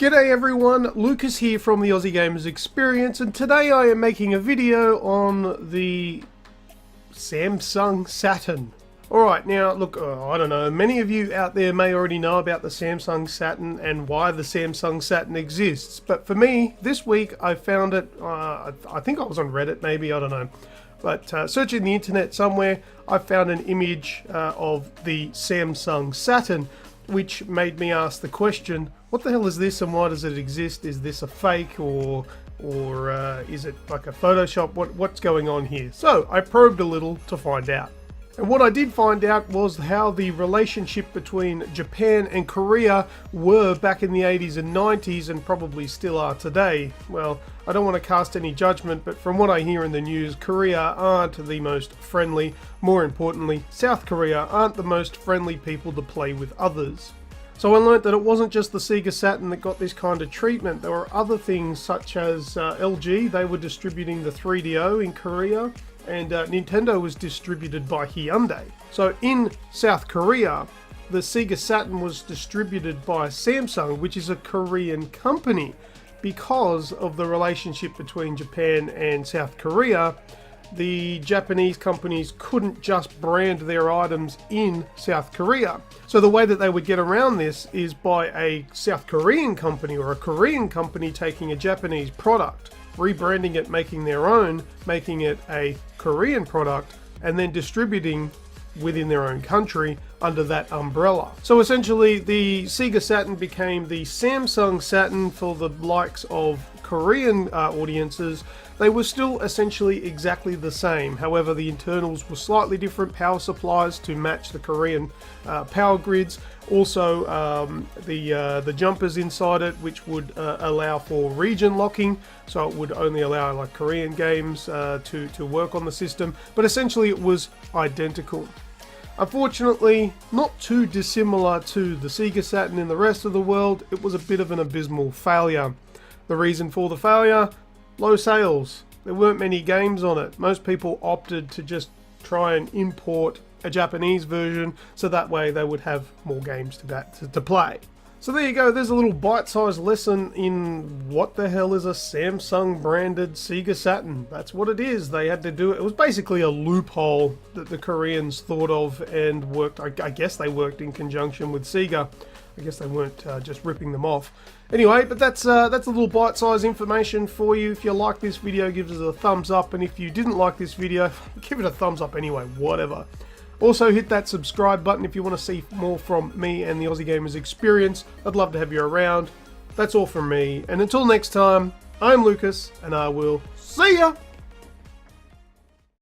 G'day everyone, Lucas here from the Aussie Gamers Experience, and today I am making a video on the Samsung Saturn. Alright, now look, I don't know, many of you out there may already know about the Samsung Saturn and why the Samsung Saturn exists, but for me, this week I found it, I think I was on Reddit maybe, I don't know, but searching the internet somewhere, I found an image of the Samsung Saturn, which made me ask the question, what the hell is this and why does it exist? Is this a fake or is it like a Photoshop? What's going on here? So I probed a little to find out. And what I did find out was how the relationship between Japan and Korea were back in the 80s and 90s and probably still are today. Well, I don't want to cast any judgment, but from what I hear in the news, Korea aren't the most friendly. More importantly, South Korea aren't the most friendly people to play with others. So I learnt that it wasn't just the Sega Saturn that got this kind of treatment. There were other things such as LG, they were distributing the 3DO in Korea, and Nintendo was distributed by Hyundai. So in South Korea, the Sega Saturn was distributed by Samsung, which is a Korean company. Because of the relationship between Japan and South Korea, the Japanese companies couldn't just brand their items in South Korea. So the way that they would get around this is by a South Korean company or a Korean company taking a Japanese product, rebranding it, making their own, making it a Korean product, and then distributing within their own country under that umbrella. So essentially the Sega Saturn became the Samsung Saturn for the likes of Korean audiences. They were still essentially exactly the same. However, the internals were slightly different, power supplies to match the Korean power grids. Also, the jumpers inside it, which would allow for region locking, so it would only allow like Korean games to work on the system. But essentially, it was identical. Unfortunately, not too dissimilar to the Sega Saturn in the rest of the world, it was a bit of an abysmal failure. The reason for the failure? Low sales. There weren't many games on it. Most people opted to just try and import a Japanese version so that way they would have more games to play. So there you go, there's a little bite-sized lesson in what the hell is a Samsung branded Sega Saturn. That's what it is. They had to do it. It was basically a loophole that the Koreans thought of and worked. I guess they worked in conjunction with Sega. I guess they weren't just ripping them off. Anyway, but that's a little bite-sized information for you. If you like this video, give us a thumbs up, and if you didn't like this video, give it a thumbs up anyway, whatever. Also hit that subscribe button if you want to see more from me and the Aussie Gamers Experience. I'd love to have you around. That's all from me, and until next time, I'm Lucas, and I will see ya!